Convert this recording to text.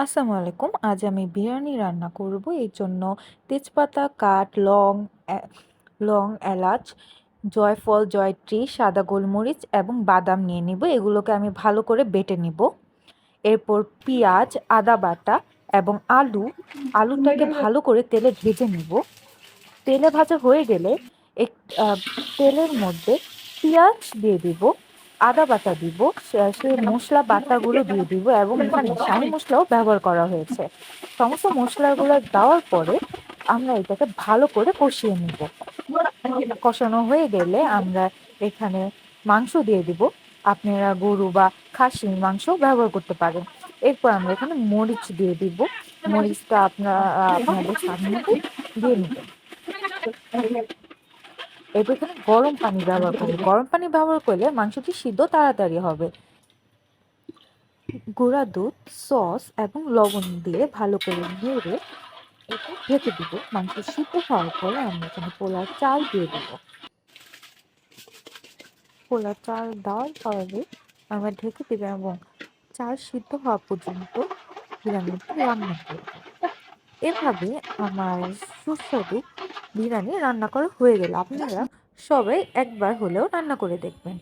আসসালামু আলাইকুম। আজ আমি বিরিয়ানি রান্না করব। এর জন্য তেজপাতা, কাঠ, লং, এলাচ, জয়ফল, জয়ত্রী, সাদা গোলমরিচ এবং বাদাম নিয়ে নিব। এগুলোকে আমি ভালো করে বেটে নিব। এরপর পেঁয়াজ, আদা বাটা এবং আলুটাকে ভালো করে তেলে ভেজে নিব। তেলে ভাজা হয়ে গেলে এক তেলের মধ্যে পেঁয়াজ দিয়ে দিব, আদা বাটা দিব, সেই মশলা বাটাগুলো দিয়ে দিব এবং এখানে শাহি মশলাও ব্যবহার করা হয়েছে। সমস্ত মশলাগুলো দেওয়ার পরে আমরা এটাকে ভালো করে কষিয়ে নিব। কষানো হয়ে গেলে আমরা এখানে মাংস দিয়ে দিব। আপনারা গরু বা খাসির মাংস ব্যবহার করতে পারেন। এরপর আমরা এখানে মরিচ দিয়ে দিব। মরিচটা আপনাদের স্বাদ মতো দিয়ে নেবেন। এরপর এখানে গরম পানি ব্যবহার করবে। গরম পানি ব্যবহার করলে মাংসটি সিদ্ধ তাড়াতাড়ি হবে। গুঁড়া দুধ, সস এবং লবণ দিয়ে ভালো করে নেড়ে এটা ঢেকে দিব। মাংস সিদ্ধ হওয়ার পরে আমরা এখানে পোলার চাল দিয়ে দিব। পোলার চাল দেওয়ার পরে আমরা ঢেকে দিব এবং চাল সিদ্ধ হওয়া পর্যন্ত বিরিয়ানিটি রান্না করব। এভাবে আমার সুস্বাদু বিরিয়ানি রান্না করা হয়ে গেল। আপনারা সবাই একবার হলেও রান্না করে দেখবেন।